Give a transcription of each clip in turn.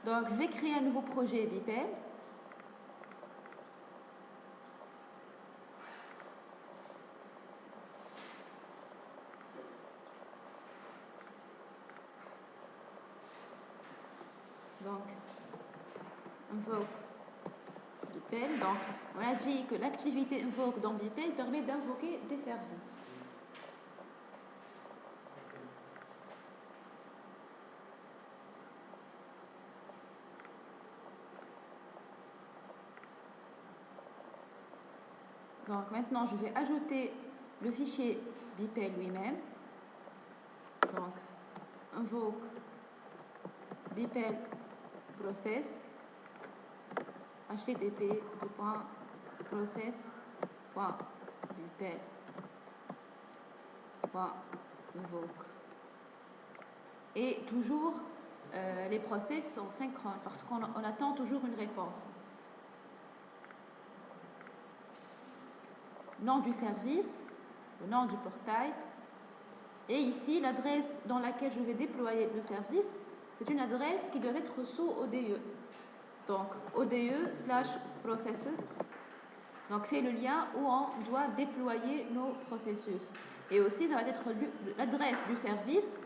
Donc, je vais créer un nouveau projet Beeple. Donc, invoke Beeple. Donc, on a dit que l'activité invoke dans Beeple permet d'invoquer des services. Donc, maintenant, je vais ajouter le fichier Beeple lui-même. Donc, invoke Beeple process http://process.beeple.invoke. Et toujours, les process sont synchrones parce qu'on attend toujours une réponse. Nom du service, le nom du portail, et ici l'adresse dans laquelle je vais déployer le service, c'est une adresse qui doit être sous ODE. Donc ODE/processes. Donc c'est le lien où on doit déployer nos processus. Et aussi ça va être l'adresse du service.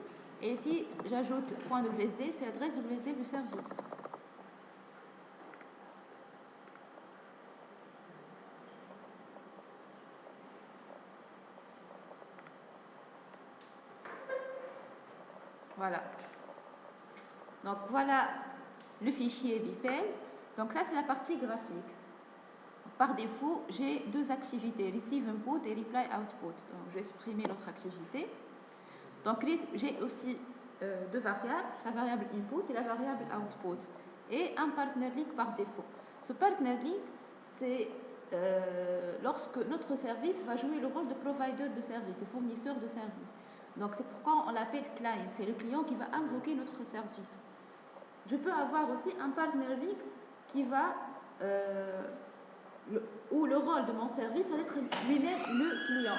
Et ici j'ajoute .wsdl, c'est l'adresse WSDL du service. Voilà. Donc voilà le fichier Beeple. Donc ça c'est la partie graphique. Par défaut, j'ai deux activités, receive input et reply output. Donc je vais supprimer l'autre activité. Donc j'ai aussi deux variables, la variable input et la variable output. Et un partner link par défaut. Ce partner link, c'est lorsque notre service va jouer le rôle de provider de service, et fournisseur de service. Donc c'est pourquoi on l'appelle client, c'est le client qui va invoquer notre service. Je peux avoir aussi un partner link qui va, où le rôle de mon service va être lui-même le client.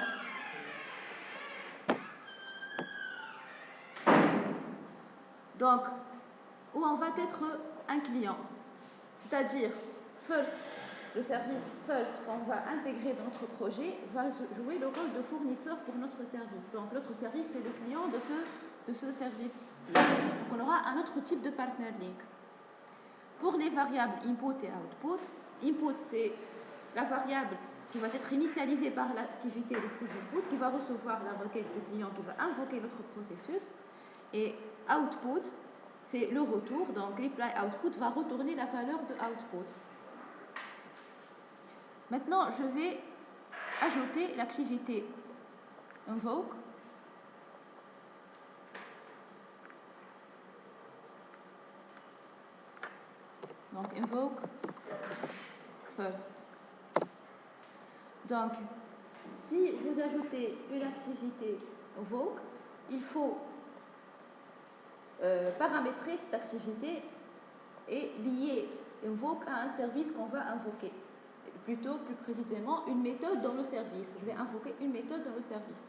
Donc, où on va être un client. C'est-à-dire, le service first qu'on va intégrer dans notre projet va jouer le rôle de fournisseur pour notre service. Donc, notre service, c'est le client de ce service. Donc, on aura un autre type de partner link. Pour les variables input et output, input, c'est la variable qui va être initialisée par l'activité receive input, qui va recevoir la requête du client, qui va invoquer notre processus. Et output, c'est le retour. Donc, reply output va retourner la valeur de output. Maintenant, je vais ajouter l'activité invoke. Donc, invoke first. Donc, si vous ajoutez une activité invoke, il faut paramétrer cette activité et lier invoke à un service qu'on va invoquer. Plutôt, plus précisément, une méthode dans le service. Je vais invoquer une méthode dans le service.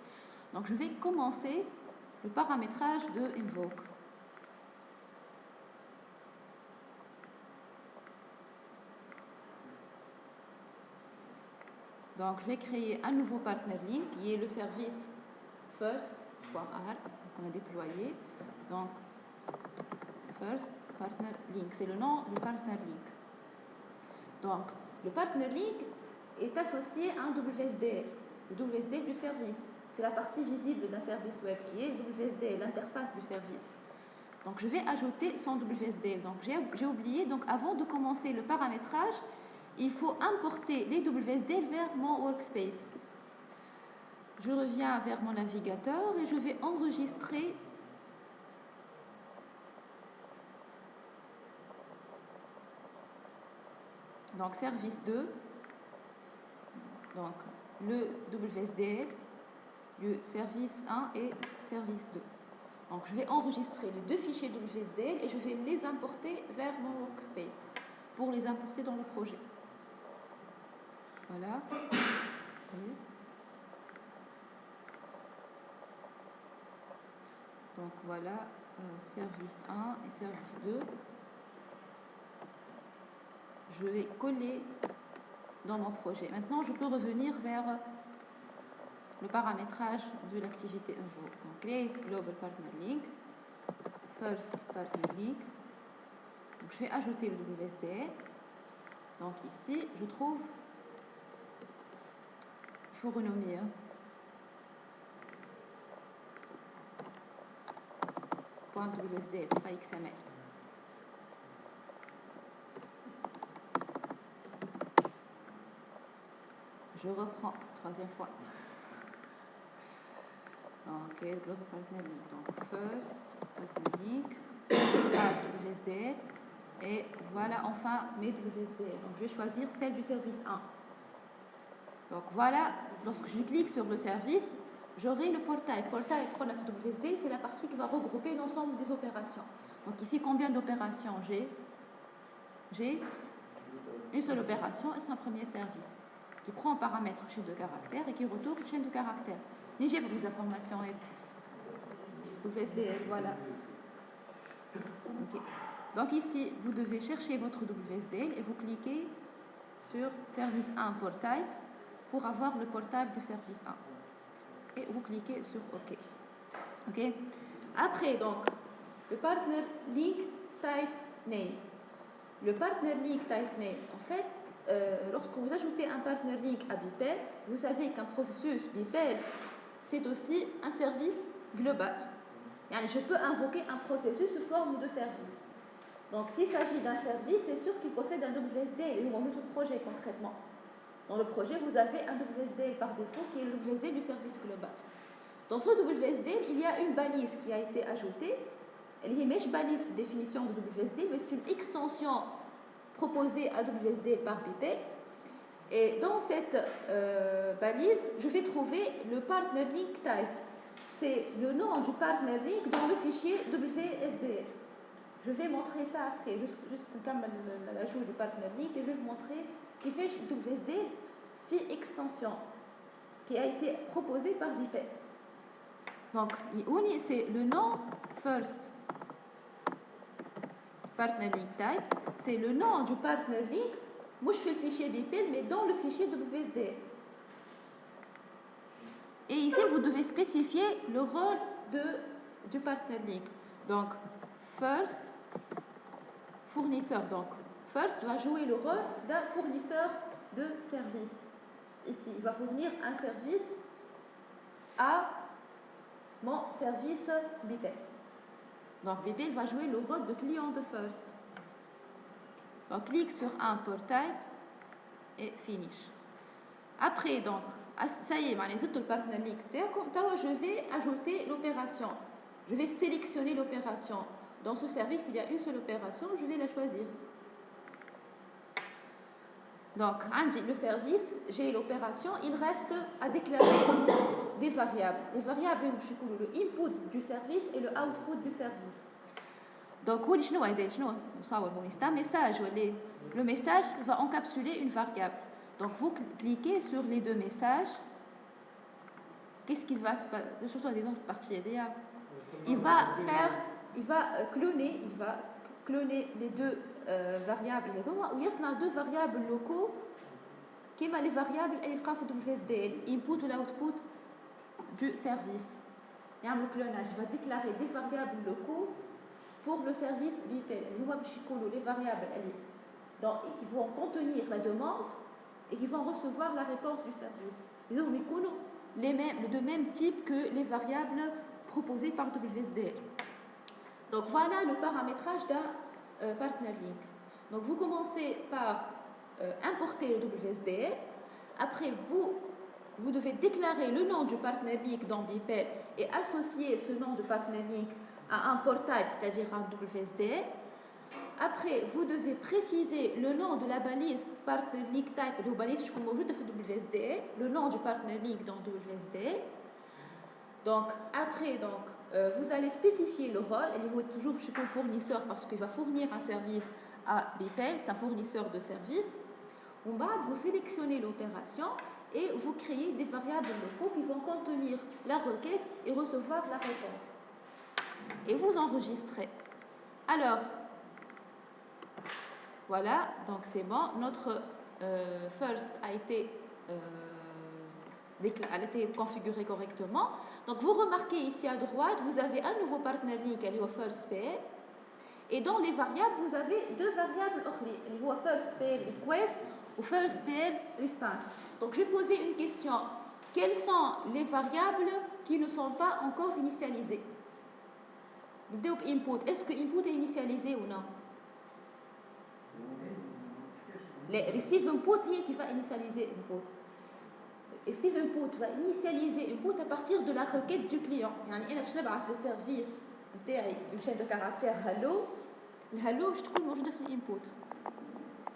Donc, je vais commencer le paramétrage de invoke. Donc, je vais créer un nouveau partner link qui est le service first.r qu'on a déployé. Donc, first partner link, c'est le nom du partner link. Donc, le partner link est associé à un WSDL, le WSDL du service. C'est la partie visible d'un service web qui est le WSDL, l'interface du service. Donc, je vais ajouter son WSDL. Donc, j'ai oublié, donc avant de commencer le paramétrage, il faut importer les WSDL vers mon workspace. Je reviens vers mon navigateur et je vais enregistrer donc service 2, donc le WSDL, le service 1 et service 2. Donc je vais enregistrer les deux fichiers WSDL et je vais les importer vers mon workspace pour les importer dans le projet. Voilà. Oui. Donc voilà, service 1 et service 2. je vais coller dans mon projet. Maintenant, je peux revenir vers le paramétrage de l'activité Envo. Donc, create global partner link, first partner link. Donc, je vais ajouter le WSDL. Donc ici, je trouve, il faut renommer. .WSDL, c'est pas XML. Je reprends, troisième fois. Donc, Global Partner Link. Donc, First Partner Link, WSDL. Et voilà enfin mes WSDL. Donc, je vais choisir celle du service 1. Donc, voilà, lorsque je clique sur le service, j'aurai le portail. Portail pour la WSDL, c'est la partie qui va regrouper l'ensemble des opérations. Donc, ici, combien d'opérations j'ai? J'ai une seule opération, et c'est un premier service qui prend en paramètre chaîne de caractères et qui retourne chaîne de caractères. J'ai pour les informations et WSDL, voilà. Okay. Donc ici, vous devez chercher votre WSDL et vous cliquez sur service 1 portail pour avoir le portail du service 1. Et vous cliquez sur OK. OK. Après, donc, le partner link type name. Le partner link type name, en fait, lorsque vous ajoutez un partner link à Beeple, vous savez qu'un processus Beeple, c'est aussi un service global. Je peux invoquer un processus sous forme de service. Donc, s'il s'agit d'un service, c'est sûr qu'il possède un WSDL. Et on joue tout le projet concrètement. Dans le projet, vous avez un WSDL par défaut qui est le WSDL du service global. Dans ce WSDL, il y a une balise qui a été ajoutée. Elle est une balise de définition de WSDL, mais c'est une extension proposée à WSDL par Beeple. Et dans cette balise, je vais trouver le partner link type. C'est le nom du partner link dans le fichier WSDL. Je vais montrer ça après, juste comme l'ajout du partner link, et je vais vous montrer qui fait WSDL fait extension qui a été proposée par Beeple. Donc, c'est le nom first partner link type, c'est le nom du partner link. Moi, je fais le fichier Beeple, mais dans le fichier WSDL. Et ici, vous devez spécifier le rôle du partner link. Donc, first, fournisseur. Donc, first va jouer le rôle d'un fournisseur de service. Ici, il va fournir un service à mon service Beeple. Donc, Beeple va jouer le rôle de client de first. Donc, clique sur import type et finish. Après, donc, ça y est, le partner link. Je vais ajouter l'opération. Je vais sélectionner l'opération. Dans ce service, il y a une seule opération, je vais la choisir. Donc, le service, j'ai l'opération, il reste à déclarer des variables. Les variables, le input du service et le output du service. Donc, c'est un message. Le message va encapsuler une variable. Donc, vous cliquez sur les deux messages. Qu'est-ce qui va se passer? Il va cloner les deux variables. Il y a deux variables locaux qui sont les variables WSDL, input ou l'output du service. Il y a un clonage. Il va déclarer des variables locaux pour le service Beeple. Les variables qui vont contenir la demande et qui vont recevoir la réponse du service. Ils ont de même type que les variables proposées par WSDL. Donc voilà le paramétrage d'un partner link. Donc vous commencez par importer le WSDL. Après, vous devez déclarer le nom du partner link dans Beeple et associer ce nom du partner link à un port type, c'est-à-dire un WSDL. Après, vous devez préciser le nom de la balise partner link type, le balise qui est WSDL, le nom du partner link dans WSDL. Donc, après, vous allez spécifier le rôle. Il est toujours chez le fournisseur parce qu'il va fournir un service à Beeple, c'est un fournisseur de service. En bas, vous sélectionnez l'opération et vous créez des variables locaux qui vont contenir la requête et recevoir la réponse. Et vous enregistrez. Alors, Voilà, donc c'est bon. Notre first a été configuré correctement. Donc vous remarquez ici à droite, vous avez un nouveau partner link, qui est first pair. Et dans les variables, vous avez deux variables autres, first pair request ou first pair response. Donc je vais poser une question. Quelles sont les variables qui ne sont pas encore initialisées? Input. Est-ce que input est initialisé ou non? Les receive input est qui va initialiser input. Receive input va initialiser input à partir de la requête du client. يعني أنا باش نبعث للسيرفيس نتاعي une chaîne de caractère hello. الhello باش تكون موجودة في الانبوت.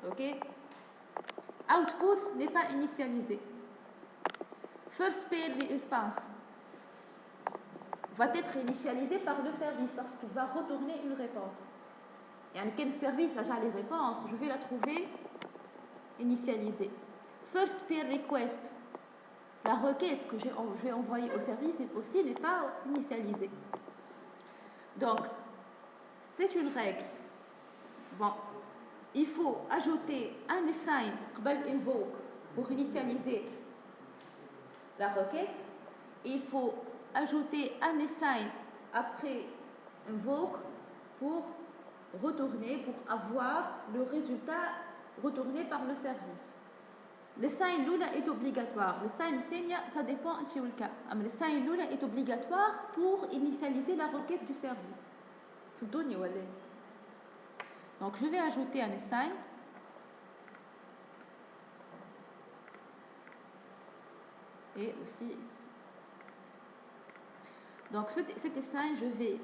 OK. Output n'est pas initialisé. First pair response va être initialisé par le service parce qu'il va retourner une réponse. يعني quel service a les réponses, je vais la trouver initialisée. First pair request, la requête que je vais envoyer au service aussi n'est pas initialisée. Donc, c'est une règle. Bon, il faut ajouter un assign قبل invoke pour initialiser la requête. Il faut ajouter un assign après invoke pour retourner, pour avoir le résultat retourné par le service. Le sign Lula est obligatoire. Le sign Senia, ça dépend du cas. Mais le sign Lula est obligatoire pour initialiser la requête du service. Donc je vais ajouter un assign. Et aussi ici. Donc cet assign, je vais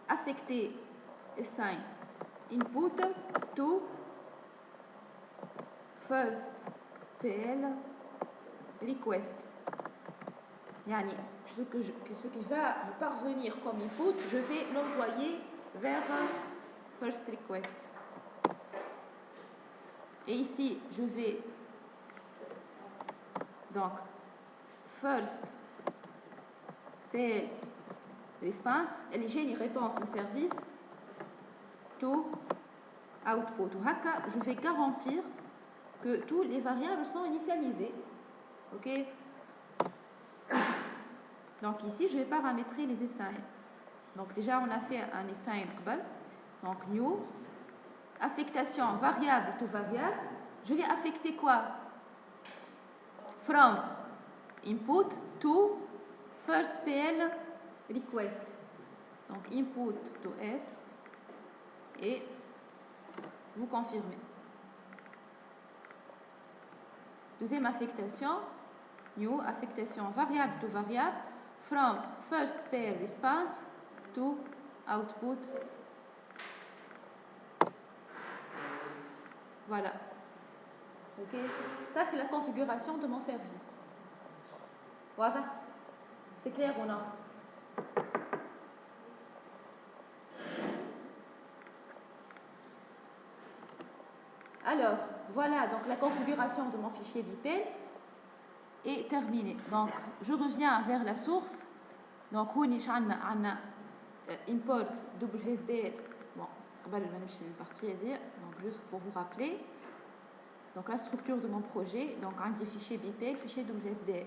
affecter assign input to first PL request. Yani, ce qui va me parvenir comme input, je vais l'envoyer vers first request. Et ici, je vais donc first PL response, elle j'ai une réponse au service to output. Je vais garantir que toutes les variables sont initialisées. OK? Donc ici, je vais paramétrer les assigns. Donc déjà, on a fait un assign. Donc new, affectation variable to variable. Je vais affecter quoi? From input to first PL request. Donc input to S et vous confirmez. Deuxième affectation, new, affectation variable to variable, from first pair response to output. Voilà. OK? Ça, c'est la configuration de mon service. Voilà. C'est clair ou non? Alors, voilà, donc la configuration de mon fichier BPEL est terminée. Donc, je reviens vers la source. Donc, on a import WSD. Bon, donc juste pour vous rappeler. Donc, la structure de mon projet. Donc, un des fichiers BPEL, fichier WSD.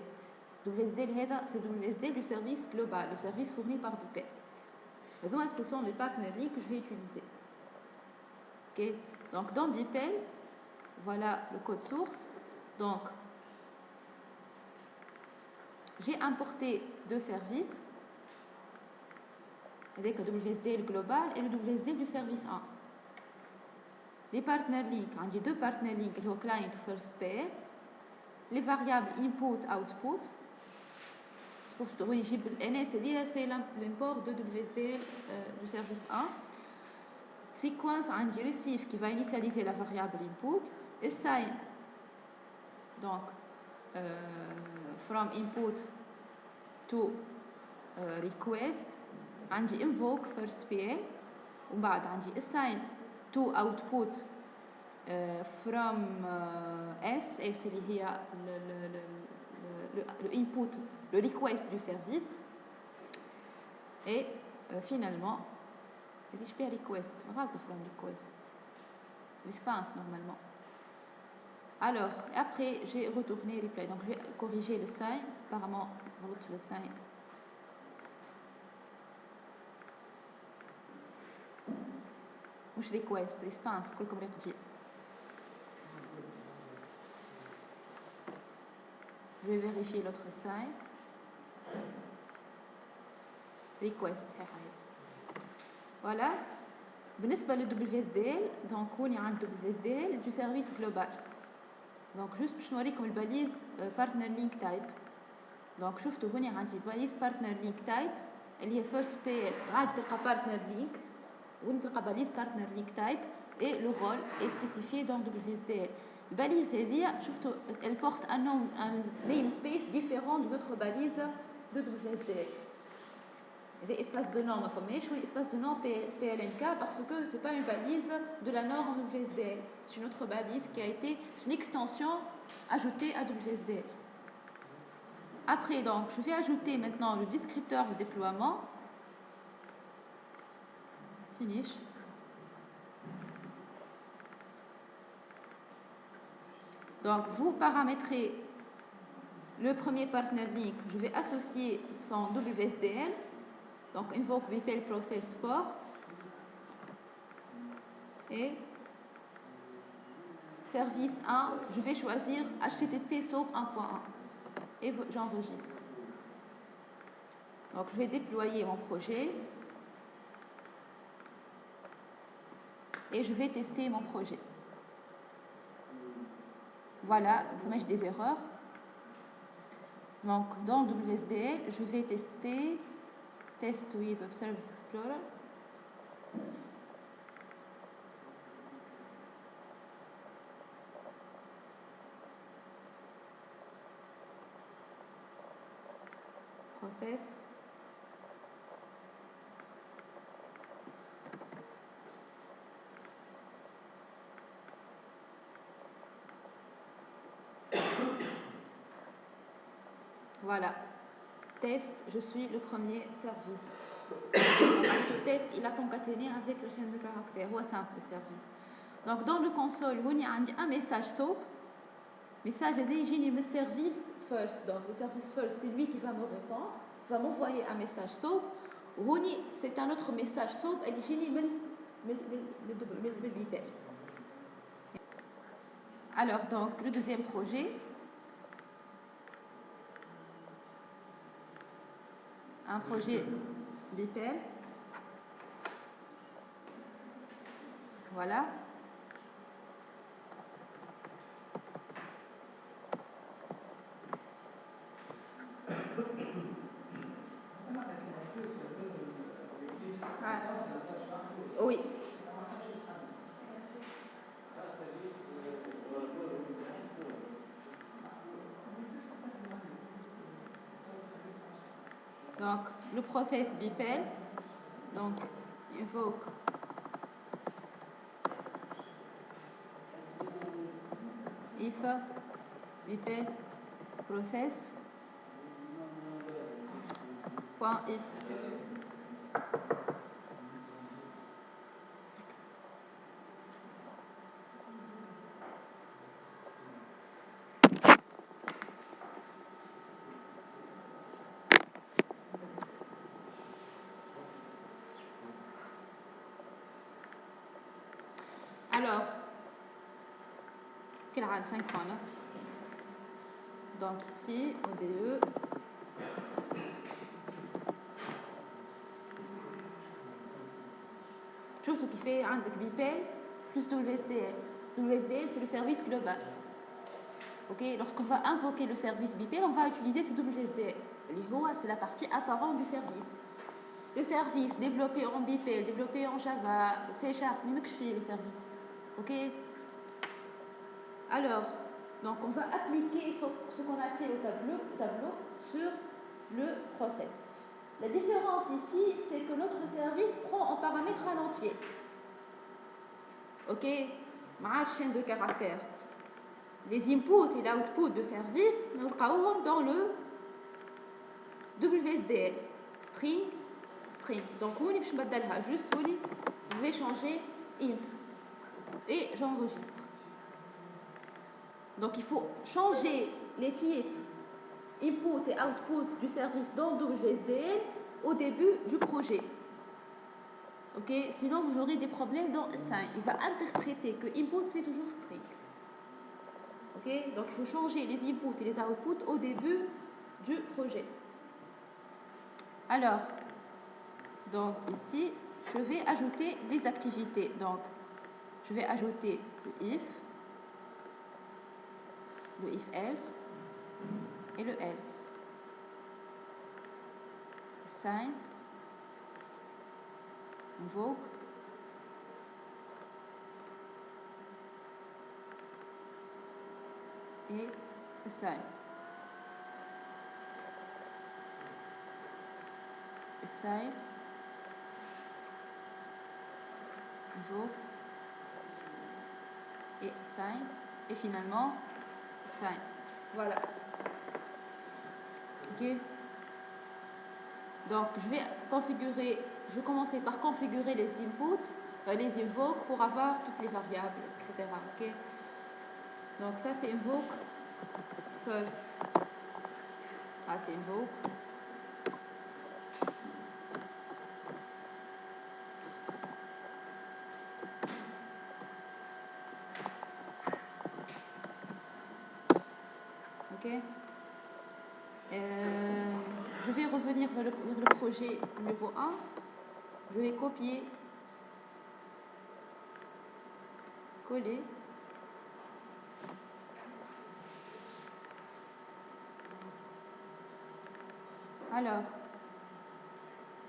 WSD, c'est WSD du service global, le service fourni par BPEL. Et donc, ce sont les partner links que je vais utiliser. OK? Donc, dans BPEL, voilà le code source. Donc, j'ai importé deux services, avec le WSD global et le WSD du service 1. Les partner links, j'ai deux partner links, le client first pair, les variables input, output. C'est l'import de WSD du service 1. Sequence, j'ai receive qui va initialiser la variable input. Assign, donc from input to request. عندي invoke first PL ومن بعد عندي assign to output from S اللي هي le input, le request du service. Et finalement, je peux request, from request. l'espace normalement. Alors, après, j'ai retourné replay. Donc, je vais corriger le sign. Apparemment, l'autre le sign. مش request, response, كلكم ريقتي. Je vais vérifier l'autre sign. Request, voilà. بالنسبة لل WSDL, donc هوني عند WSDL du service global. Donc juste باش نوريكم الباليز partner link type. donc شفتوا هوني عندي الباليز partner link type اللي هي first pair عاد تلقى partner link وهنا تلقى باليز partner link type et le rôle est spécifié dans WSDL. الباليز هذه شفتوا elle porte un namespace différent des autres balises de WSDL. Des espaces de nom, ou espace de nom PLNK parce que ce n'est pas une balise de la norme WSDL. C'est une autre balise qui a été, c'est une extension ajoutée à WSDL. Après, donc, je vais ajouter maintenant le descripteur de déploiement. Finish. Donc, vous paramétrez le premier partner link. Je vais associer son WSDL. Donc, invoque BPL process port et service 1, je vais choisir HTTP SOAP 1.1 et j'enregistre. Donc, je vais déployer mon projet et je vais tester mon projet. Voilà, j'ai des erreurs. Donc, dans WSDL, je vais tester Test with Web Service Explorer. Process. Voilà. Test, je suis le premier service. Le test, il a concaténé avec la chaîne de caractères. C'est simple le service. Donc, dans le console, il y a un message SOAP. Message est le service first. Donc, le service first, c'est lui qui va me répondre, va m'envoyer un message SOAP. C'est un autre message SOAP. Elle est le BPL. Alors, donc, le deuxième projet. Un projet BPL. Voilà. Ah. Oui. Donc, le process BPL, donc, invoque if BPL process point if. Alors, quel rang synchrone? Donc ici, ODE. Tu vois ce qui fait un BPL plus WSDL. WSDL, c'est le service global. Okay? Lorsqu'on va invoquer le service BPL, on va utiliser ce WSDL. C'est la partie apparente du service. Le service développé en BPL, développé en Java, C#, mais que je fais le service. Ok. Alors, donc on va appliquer ce qu'on a fait au tableau sur le process. La différence ici, c'est que notre service prend en paramètre un entier. Ok, ma chaîne de caractères. Les inputs et l'output de service, nous les dans le WSDL, string. Donc, je vais juste je vais changer int. et j'enregistre. Donc il faut changer les types input et output du service dans WSDL au début du projet. Ok, sinon vous aurez des problèmes dans S5. Il va interpréter que input c'est toujours string. Ok, donc il faut changer les inputs et les outputs au début du projet. Alors, donc ici, je vais ajouter les activités. Donc, je vais ajouter le if else et le else. Assign, invoke, et assign. Assign, invoke, et assign, et finalement assign. Voilà. Ok. Donc je vais commencer par configurer les inputs, les invoke pour avoir toutes les variables, etc. Ok. Donc ça c'est invoke first. Ah c'est invoke. Ok. Je vais revenir vers le projet numéro 1. Je vais copier, coller. Alors,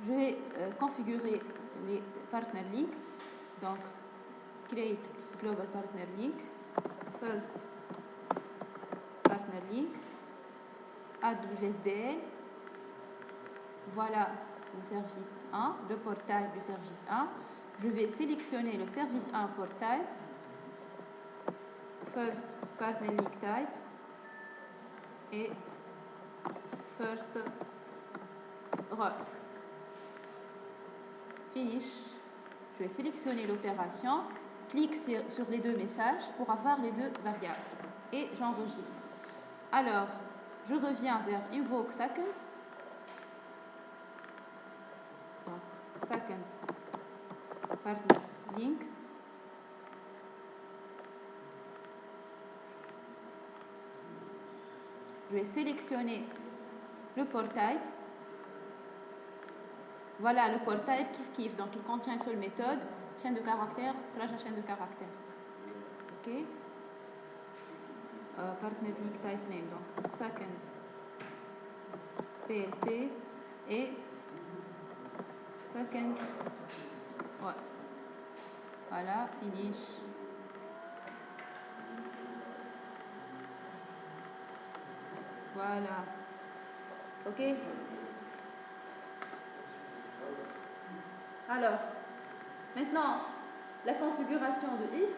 je vais configurer les partner link. Donc, create global partner link, first partner link, add WSDL. Voilà le service 1, le portail du service 1. Je vais sélectionner le service 1 portail, first partner link type et first row. Finish. Je vais sélectionner l'opération, clique sur les deux messages pour avoir les deux variables et j'enregistre. Alors, je reviens vers invoke second. Donc, second partner link. Je vais sélectionner le port type. Voilà le port type kiff. Donc il contient une seule méthode, chaîne de caractères, trajet chaîne de caractères. Ok. Partner link type name, donc second PLT et second. Ouais. Voilà, finish. Voilà. Ok. Alors, maintenant, la configuration de if.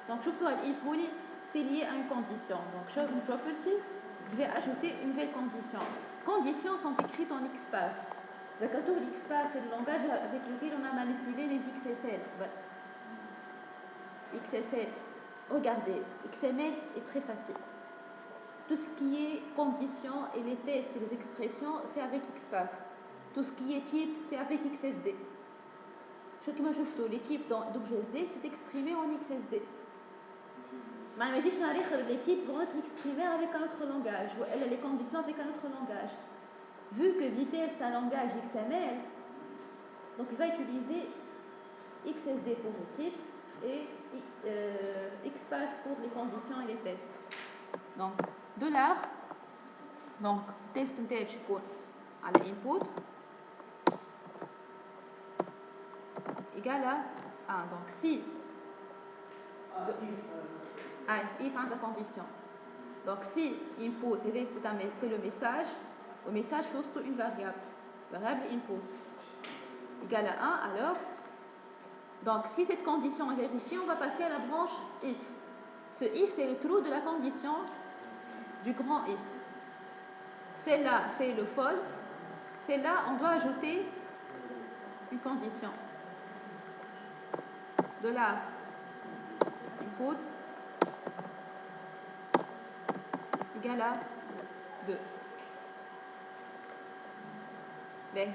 Donc, surtout if c'est lié à une condition. Donc, show une property, je vais ajouter une nouvelle condition. Conditions sont écrites en XPath. D'accord, l'XPath, c'est le langage avec lequel on a manipulé les XSL. XSL, regardez, XML est très facile. Tout ce qui est conditions et les tests et les expressions, c'est avec XPath. Tout ce qui est type, c'est avec XSD. Les types dans WSD, c'est exprimé en XSD. Les types vont être exprimés avec un autre langage, ou les conditions avec un autre langage. Vu que VPS est un langage XML, donc il va utiliser XSD pour le type et XPath pour les conditions et les tests. Donc, donc test à l'input égale à 1. Donc si if a la condition. Donc si input c'est le message, au message faut surtout une variable input égale à 1, alors donc si cette condition est vérifiée, on va passer à la branche if. Ce if c'est le trou de la condition du grand if. Celle-là c'est le false. Celle-là on doit ajouter une condition. output égale à 2. Ben,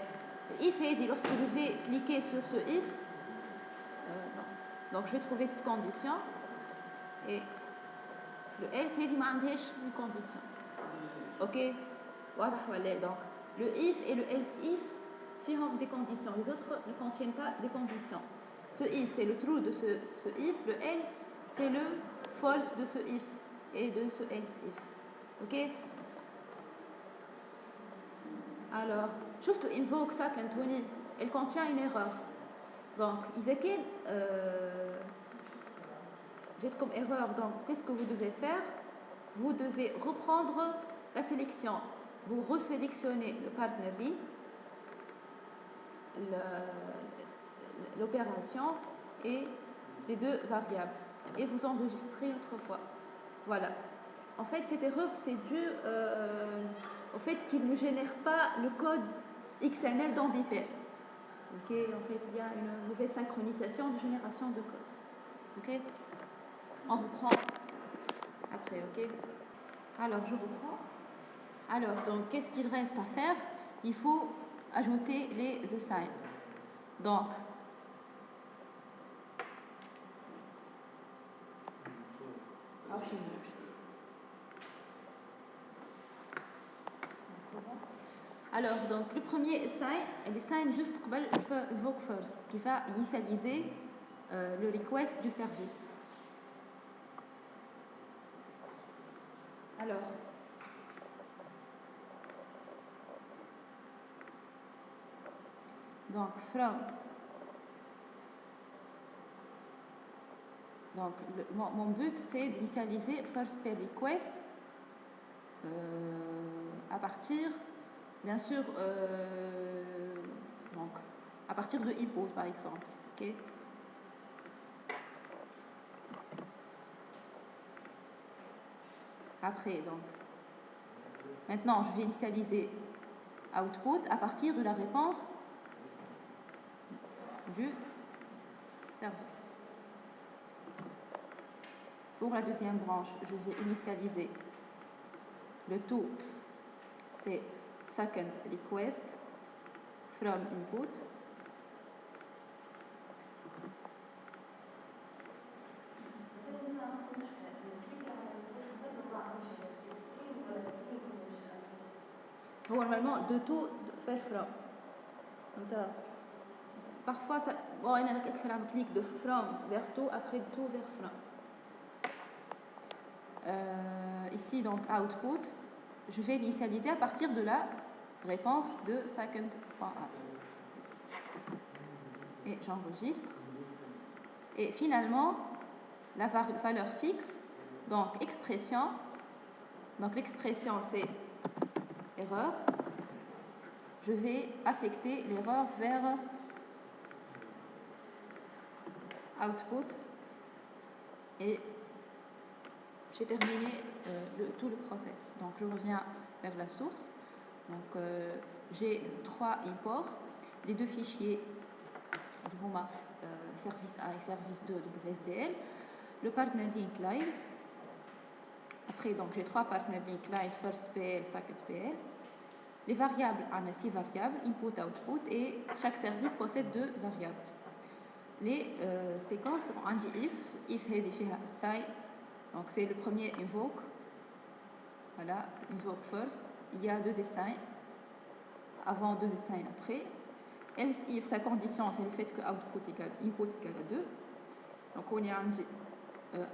if est dit lorsque je vais cliquer sur ce if, donc je vais trouver cette condition et le else est dit une condition. Ok, voilà. Donc le if et le else if font des conditions, les autres ne contiennent pas des conditions. Ce if c'est le true de ce if, le else c'est le false de ce if et de ce else if. Ok. Alors, شفتوا invoke second وني elle contient une erreur. Donc, إذا كان j'ai comme erreur, donc qu'est-ce que vous devez faire? Vous devez reprendre la sélection. Vous resélectionnez le partner link, l'opération et les deux variables et vous enregistrez une autre fois. Voilà. En fait, cette erreur, c'est dû au fait qu'il ne génère pas le code XML dans Beeper. Okay. En fait, il y a une mauvaise synchronisation de génération de code. Ok. On reprend après, ok. Alors, je reprends. Alors, donc, qu'est-ce qu'il reste à faire? Il faut ajouter les assign. Donc, alors, donc, le premier assign, elle assign juste invoke first, qui va initialiser le request du service. Alors, donc, from. Donc, mon but, c'est d'initialiser first pair request à partir, bien sûr, donc, à partir de input, par exemple. Ok. Après, donc, maintenant, je vais initialiser output à partir de la réponse du service. Pour la deuxième branche, je vais initialiser le tout, c'est second request from input. Normalement, de tout faire from. Parfois, ça, bon, il y a un clic de from vers tout, après tout vers from. Ici, donc, output, je vais l'initialiser à partir de la réponse de second.a. Et j'enregistre. Et finalement, la valeur fixe, donc expression. Donc, l'expression, c'est erreur. Je vais affecter l'erreur vers output et j'ai terminé tout le process. Donc, je reviens vers la source. Donc, j'ai 3 imports. Les 2 fichiers du MoMA service 1 et service 2 WSDL. Le partner link client. Après, donc, j'ai 3 partner link client, first PL, second PL. Les variables, on a 6 variables, input, output, et chaque service possède 2 variables. Les séquences, on dit if est assign. Donc, c'est le premier invoke. Voilà, invoke first. Il y a 2 assign. Avant, 2 assign après. Else if, sa condition, c'est le fait que output égale input égale à 2. Donc, on y a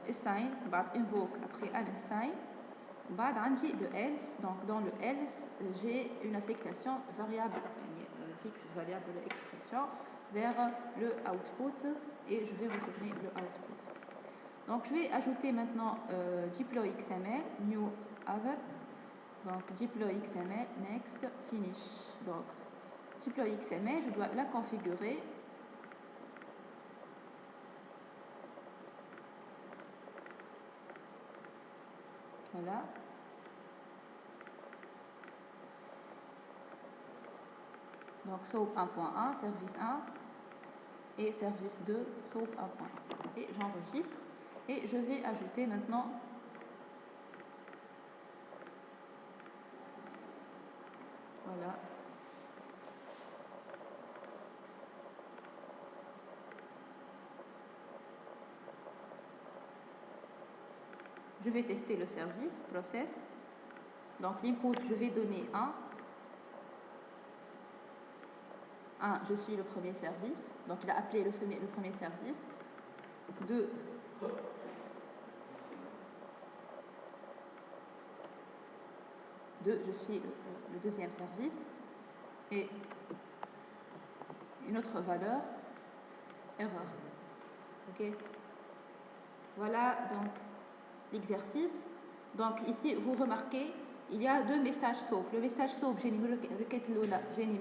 assign, invoke après un assign. Le else, donc dans le else, j'ai une affectation variable fixe, variable de l'expression, vers le output et je vais retourner le output. Donc je vais ajouter maintenant deploy XML, new other, donc deploy XML, next, finish. Donc deploy XML, je dois la configurer. Voilà. Donc SOAP 1.1, service 1 et service 2, SOAP 1.1. Et j'enregistre. Et je vais ajouter maintenant voilà. Je vais tester le service, process. Donc l'input, je vais donner 1. 1, je suis le premier service. Donc il a appelé le premier service. 2, je suis le deuxième service. Et une autre valeur, erreur. OK? Voilà donc l'exercice. Donc ici, vous remarquez, il y a 2 messages SOAP. Le message SOAP, j'ai mis requête Lola, j'ai mis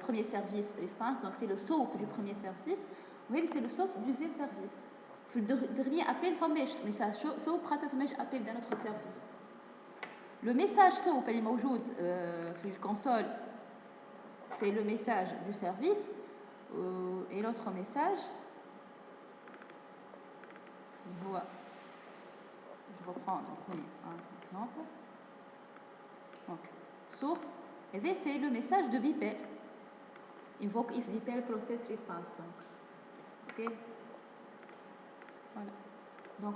premier service response, donc c'est le SOAP du premier service. Vous voyez, c'est le SOAP du deuxième service. Le dernier appel, il y a un message SOAP, il y a un appel d'un autre service. Le message SOAP, il est موجود في الكونسول, c'est le message du service. Et l'autre message, je reprends donc, oui, un exemple. Donc, source, et c'est le message de Beeple. Invoke if Beeple process response. Donc, ok, voilà.